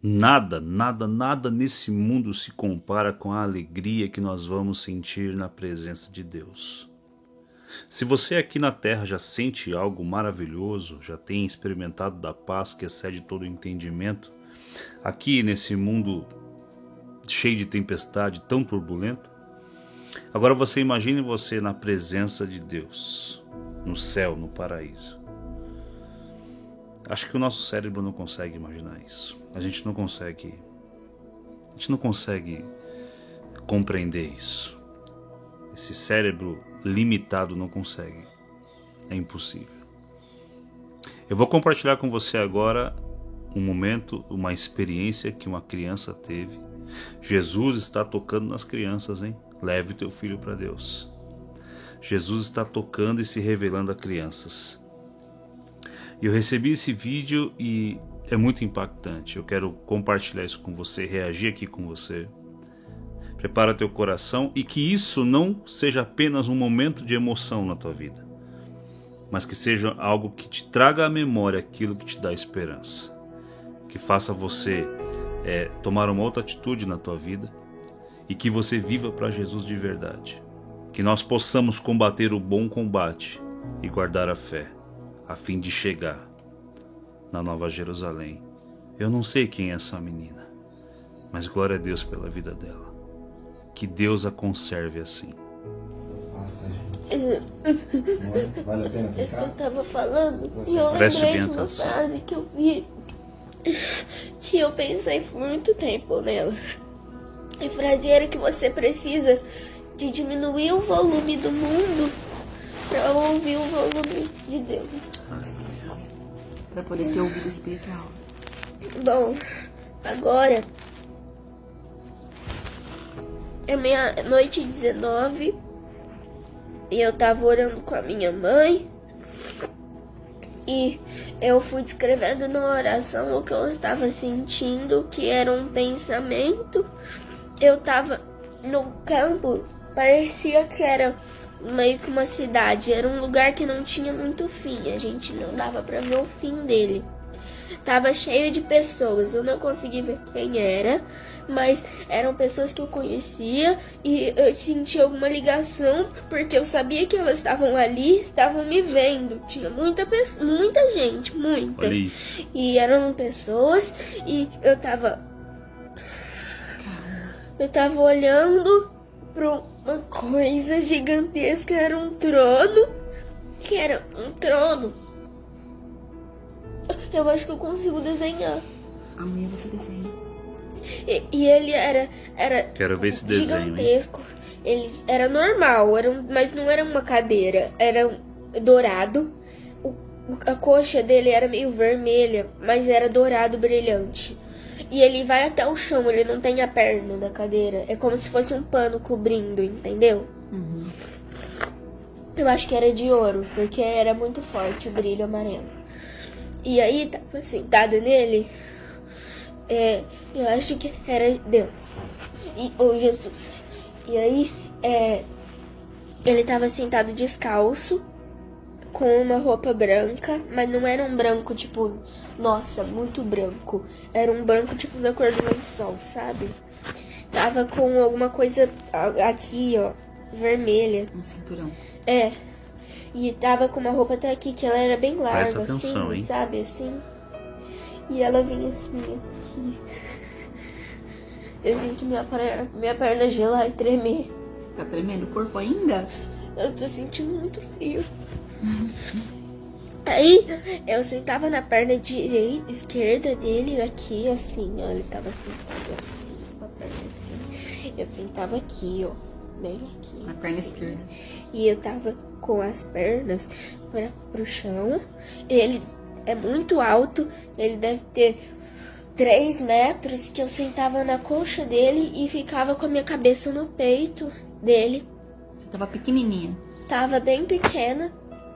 Nada, nada, nada nesse mundo se compara com a alegria que nós vamos sentir na presença de Deus. Se você aqui na terra já sente algo maravilhoso, já tem experimentado da paz que excede todo o entendimento, aqui nesse mundo cheio de tempestade, tão turbulento, agora você imagine você na presença de Deus, no céu, no paraíso. Acho que o nosso cérebro não consegue imaginar isso. A gente não consegue compreender isso. Esse cérebro limitado não consegue. É impossível. Eu vou compartilhar com você agora um momento, uma experiência que uma criança teve. Jesus está tocando nas crianças, hein? Leve o teu filho para Deus. Jesus está tocando e se revelando a crianças. Eu recebi esse vídeo e é muito impactante. Eu quero compartilhar isso com você, reagir aqui com você. Prepara teu coração e que isso não seja apenas um momento de emoção na tua vida, mas que seja algo que te traga à memória aquilo que te dá esperança, que faça você tomar uma outra atitude na tua vida e que você viva para Jesus de verdade. Que nós possamos combater o bom combate e guardar a fé, a fim de chegar na Nova Jerusalém. Eu não sei quem é essa menina, mas glória a Deus pela vida dela. Que Deus a conserve assim. Vale a pena ficar? Eu tava falando e eu Preste lembrei bem de uma atenção. frase que eu vi, que eu pensei por muito tempo nela. A frase era que você precisa de diminuir o volume do mundo para ouvir o volume de Deus. Para poder ter ouvido espiritual. Bom, agora é meia-noite 19 e eu tava orando com a minha mãe e eu fui descrevendo na oração o que eu estava sentindo, que era um pensamento. Eu tava no campo, parecia que era meio que uma cidade, era um lugar que não tinha muito fim, a gente não dava pra ver o fim dele. Tava cheio de pessoas, eu não consegui ver quem era, mas eram pessoas que eu conhecia e eu senti alguma ligação, porque eu sabia que elas estavam ali, estavam me vendo. Tinha muita gente, muita. Olha isso. E eram pessoas e eu tava olhando pra uma coisa gigantesca, era um trono, que era um trono. Eu acho que eu consigo desenhar. Amanhã você desenha. E ele era Quero ver esse desenho, hein? gigantesco. Ele era normal, mas não era uma cadeira. Era dourado. A coxa dele era meio vermelha, mas era dourado brilhante. E ele vai até o chão, ele não tem a perna da cadeira. É como se fosse um pano cobrindo, entendeu? Uhum. Eu acho que era de ouro, porque era muito forte o brilho amarelo. E aí, tava sentada nele, eu acho que era Deus, ou Jesus. E aí, ele tava sentado descalço, com uma roupa branca, mas não era um branco tipo, nossa, muito branco. Era um branco tipo da cor do lençol, sabe? Tava com alguma coisa aqui, ó, vermelha. Um cinturão. E tava com uma roupa até aqui, que ela era bem larga, Presta atenção, assim, hein? sabe, assim. E ela vinha assim, aqui. Eu sinto minha perna gelar e tremer. Tá tremendo o corpo ainda? Eu tô sentindo muito frio. Aí, eu sentava na perna esquerda dele, aqui, assim, ó. Ele tava sentado assim, com a perna assim. Eu sentava aqui, ó. Bem aqui. Na perna assim. esquerda. E eu tava com as pernas pro chão. Ele é muito alto. Ele deve ter 3 metros. Que eu sentava na coxa dele e ficava com a minha cabeça no peito dele. Você tava pequenininha. Tava bem pequena.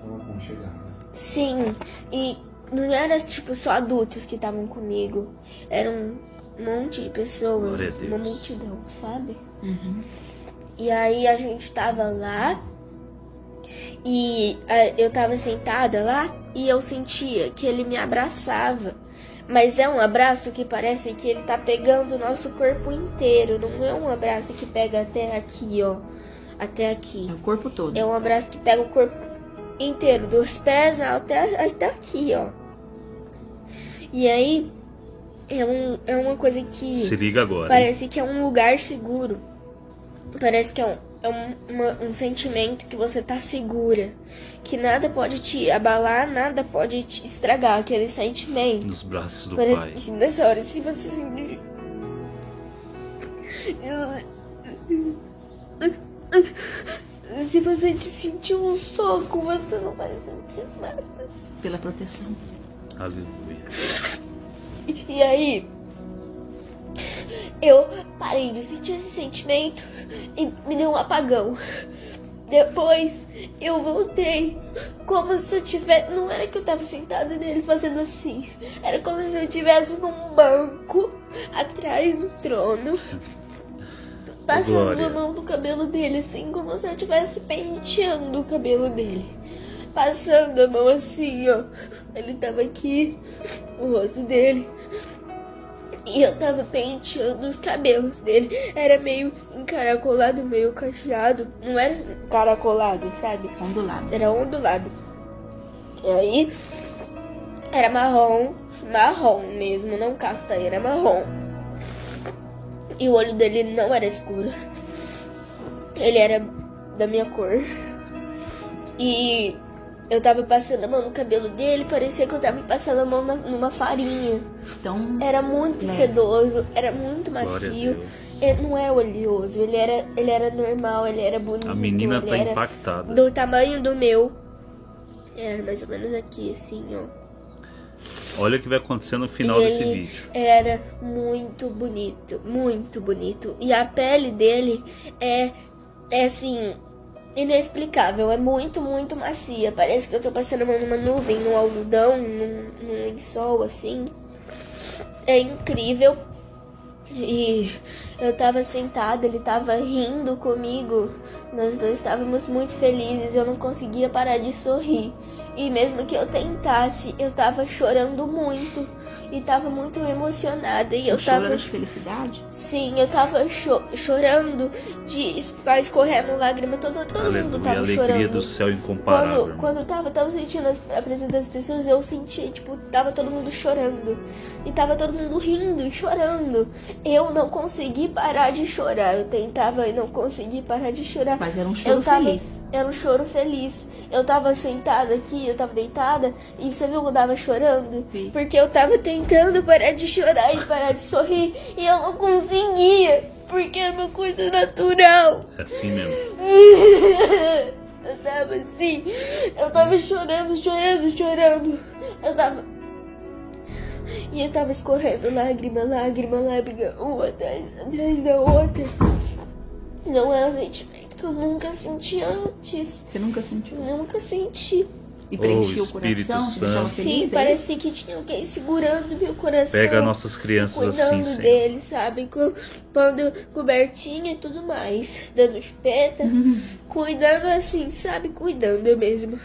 Vamos aconchegar, né? Sim. E não era tipo só adultos que estavam comigo. Era um monte de pessoas. Glória a Deus. Uma multidão, sabe? Uhum. E aí a gente tava lá e eu tava sentada lá e eu sentia que ele me abraçava, Mas é um abraço que parece que ele tá pegando o nosso corpo inteiro. Não é um abraço que pega até aqui, ó. Até aqui. É o corpo todo. É um abraço que pega o corpo inteiro, dos pés até aqui, ó. E aí, é uma coisa que... Se liga agora. Parece que é um lugar seguro. Parece que é um sentimento que você tá segura. Que nada pode te abalar, nada pode te estragar aquele sentimento. Nos braços do Parece pai. que nessa hora, se você sentir... Se você sentir um soco, você não vai sentir nada. Pela proteção. Aleluia. E aí, eu parei de sentir esse sentimento e me deu um apagão. Depois eu voltei como se eu tivesse... Não era que eu tava sentada nele fazendo assim. Era como se eu estivesse num banco atrás do trono, passando Glória. a mão no cabelo dele, assim, como se eu estivesse penteando o cabelo dele. Passando a mão assim, ó. Ele tava aqui, o rosto dele. E eu tava penteando os cabelos dele. Era meio encaracolado, meio cacheado. Não era encaracolado, sabe? Ondulado. Era ondulado. E aí, era marrom. Marrom mesmo, não castanho, era marrom. E o olho dele não era escuro. Ele era da minha cor. E eu tava passando a mão no cabelo dele, parecia que eu tava passando a mão numa farinha. Então, Era muito leve. sedoso, era muito Glória a macio. Deus. Ele não é oleoso, ele era normal, ele era bonito. A menina ele tá era impactada. do tamanho do meu. Era mais ou menos aqui, assim, ó. Olha o que vai acontecer no final E desse ele vídeo. era muito bonito, muito bonito. E a pele dele é assim, inexplicável. É muito, muito macia. Parece que eu tô passando a mão numa nuvem, num algodão, num lençol, assim. É incrível. E eu tava sentada, ele tava rindo comigo. Nós dois estávamos muito felizes. Eu não conseguia parar de sorrir. E mesmo que eu tentasse, eu tava chorando muito. E tava muito emocionada. E eu o choro tava... era de felicidade? Sim, eu tava chorando de ficar escorrendo lágrima. Todo mundo Aleluia. A tava alegria chorando. do céu incomparável. irmão. Quando eu tava sentindo a presença das pessoas, eu senti, tipo, tava todo mundo chorando. E tava todo mundo rindo e chorando. Eu não consegui parar de chorar. Eu tentava e não consegui parar de chorar. Mas era um choro Eu tava- feliz. Era um choro feliz. Eu tava sentada aqui, eu tava deitada. E você viu que eu tava chorando? Sim. Porque eu tava tentando parar de chorar e parar de sorrir. E eu não conseguia. Porque é uma coisa natural. É assim mesmo. Eu tava assim, eu tava chorando. Eu tava... E eu tava escorrendo lágrima, uma atrás da outra. Não é um sentimento que eu nunca senti antes. Você nunca sentiu? Nunca senti. E preencheu o Espírito coração? Você estava Santo. feliz? Sim, é parecia que tinha alguém segurando meu coração. Pega nossas crianças assim, Cuidando Senhor. dele, sabe? Pondo cobertinha e tudo mais. Dando chupeta. Cuidando assim, sabe? Cuidando mesmo.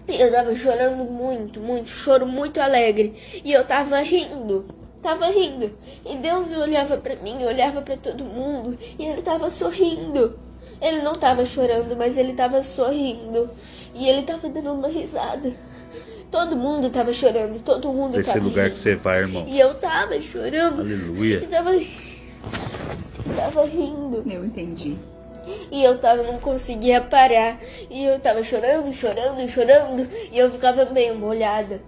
E eu tava chorando muito, muito. Choro muito alegre. E eu tava rindo. Tava rindo. E Deus me olhava pra mim, olhava pra todo mundo. E ele tava sorrindo. Ele não tava chorando, mas ele tava sorrindo. E ele tava dando uma risada. Todo mundo tava chorando, todo mundo Esse tava lugar rindo. que você vai, irmão. E eu tava chorando. Aleluia. E tava rindo. Eu entendi. E eu não conseguia parar. E eu tava chorando. E eu ficava meio molhada.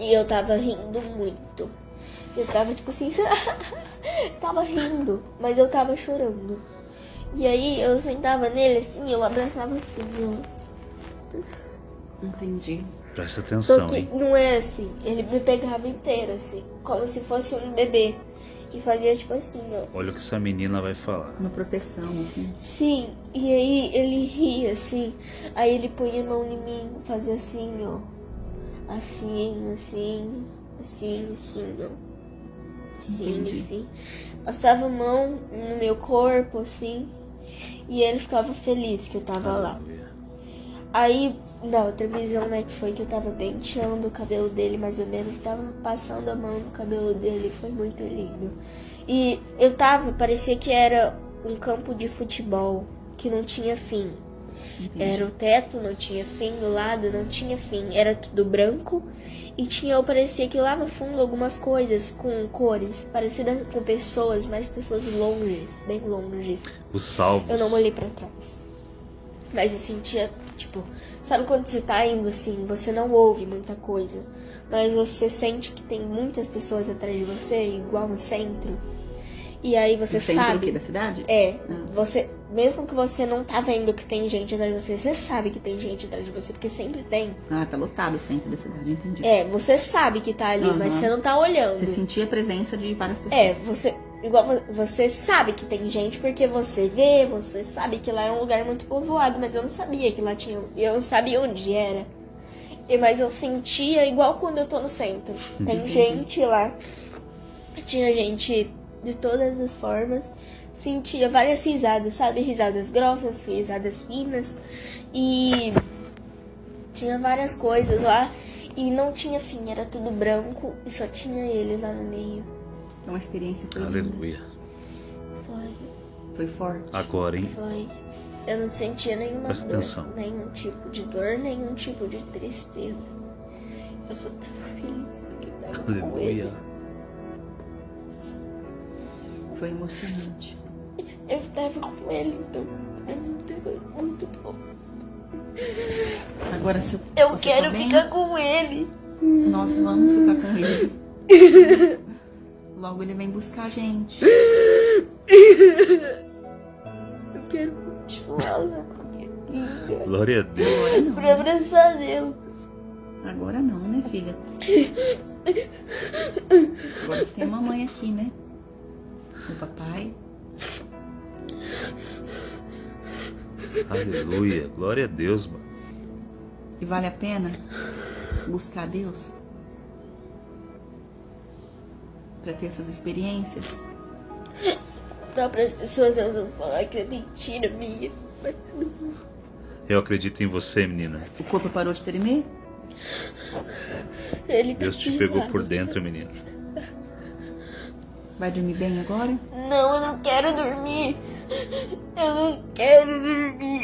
E eu tava rindo muito. Eu tava tipo assim... tava rindo, mas eu tava chorando. E aí eu sentava nele assim, eu abraçava assim, ó. Entendi. Presta Só atenção, que hein? não é assim. Ele me pegava inteiro, assim. Como se fosse um bebê. E fazia tipo assim, ó. Olha o que essa menina vai falar. Uma proteção, assim. Sim, e aí ele ria assim. Aí ele punha a mão em mim, fazia assim, ó. Assim, ó. Assim, Entendi. assim. Passava a mão no meu corpo, assim. E ele ficava feliz que eu tava lá. Aleluia. Aí, na outra visão, né, que foi que eu tava penteando o cabelo dele, mais ou menos, tava passando a mão no cabelo dele, foi muito lindo. E parecia que era um campo de futebol, que não tinha fim. Entendi. Era o teto, não tinha fim, do lado não tinha fim, era tudo branco. E parecia que lá no fundo algumas coisas com cores, parecidas com pessoas, mas pessoas longes, bem longes. Os salvos. Eu não olhei pra trás. Mas eu sentia, tipo, sabe quando você tá indo assim, você não ouve muita coisa, mas você sente que tem muitas pessoas atrás de você, igual no centro. E aí você No centro sabe. do quê? Da cidade? É, você, mesmo que você não tá vendo que tem gente atrás de você, você sabe que tem gente atrás de você, porque sempre tem. Ah, tá lotado o centro da cidade, entendi. É, você sabe que tá ali, mas você não tá olhando. Você sentia a presença de várias pessoas. É, você sabe que tem gente porque você vê, você sabe que lá é um lugar muito povoado, mas eu não sabia que lá tinha, eu não sabia onde era. Mas eu sentia igual quando eu tô no centro. Tem gente lá, tinha gente de todas as formas, sentia várias risadas, sabe? Risadas grossas, risadas finas, e tinha várias coisas lá, e não tinha fim, era tudo branco, e só tinha ele lá no meio. Então a experiência foi linda. Aleluia. Foi forte. Agora, hein? Foi. Eu não sentia nenhuma Presta dor, atenção. nenhum tipo de dor, nenhum tipo de tristeza. Eu só tava feliz porque eu tava com Aleluia. ele. Foi emocionante. Eu tava com ele, então pra mim tava muito bom. Agora, se Eu você quero tá bem, ficar com ele. nós vamos ficar com ele. Logo ele vem buscar a gente. Eu quero continuar lá com ele. Glória a Deus. Agora não. Pra abraçar Deus. Agora não, né, filha? Agora você tem a mamãe aqui, né? O papai. Aleluia. Glória a Deus, mano. E vale a pena buscar Deus? Pra ter essas experiências? Dá para as pessoas elas vão falar que é mentira minha. Mas Eu acredito em você, menina. O corpo parou de tremer? ele tá Deus te aqui pegou do por lado. dentro, menina. Vai dormir bem agora? Não, eu não quero dormir. Eu não quero dormir.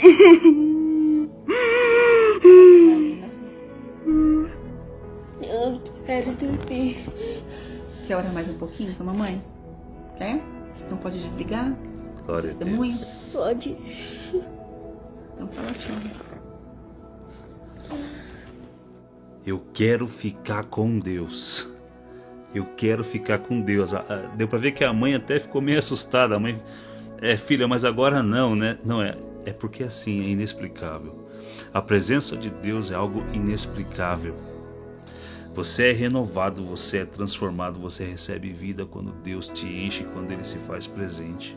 Eu não quero dormir. Quer orar mais um pouquinho com a mamãe? Quer? Então pode desligar? Glória a Testemunha? Deus. Pode. Então fala tchau. Eu quero ficar com Deus. Eu quero ficar com Deus. Deu pra ver que a mãe até ficou meio assustada. A mãe, filha, mas agora não, né? Não é. É porque assim, é inexplicável. A presença de Deus é algo inexplicável. Você é renovado, você é transformado, você recebe vida quando Deus te enche, quando Ele se faz presente.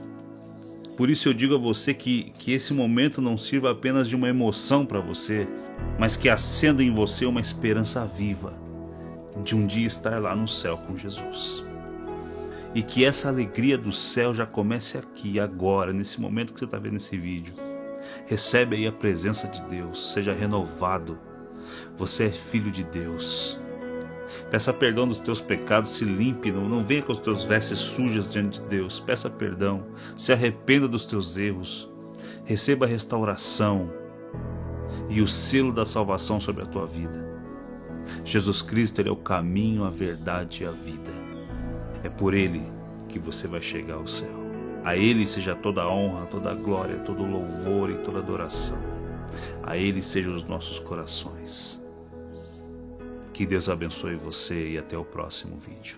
Por isso eu digo a você que esse momento não sirva apenas de uma emoção para você, mas que acenda em você uma esperança viva de um dia estar lá no céu com Jesus. E que essa alegria do céu já comece aqui, agora, nesse momento que você está vendo esse vídeo. Recebe aí a presença de Deus, seja renovado. Você é filho de Deus. Peça perdão dos teus pecados, se limpe, não venha com os teus vestes sujas diante de Deus. Peça perdão, se arrependa dos teus erros. Receba a restauração e o selo da salvação sobre a tua vida. Jesus Cristo, Ele é o caminho, a verdade e a vida. É por Ele que você vai chegar ao céu. A Ele seja toda a honra, toda a glória, todo o louvor e toda a adoração. A Ele sejam os nossos corações. Que Deus abençoe você e até o próximo vídeo.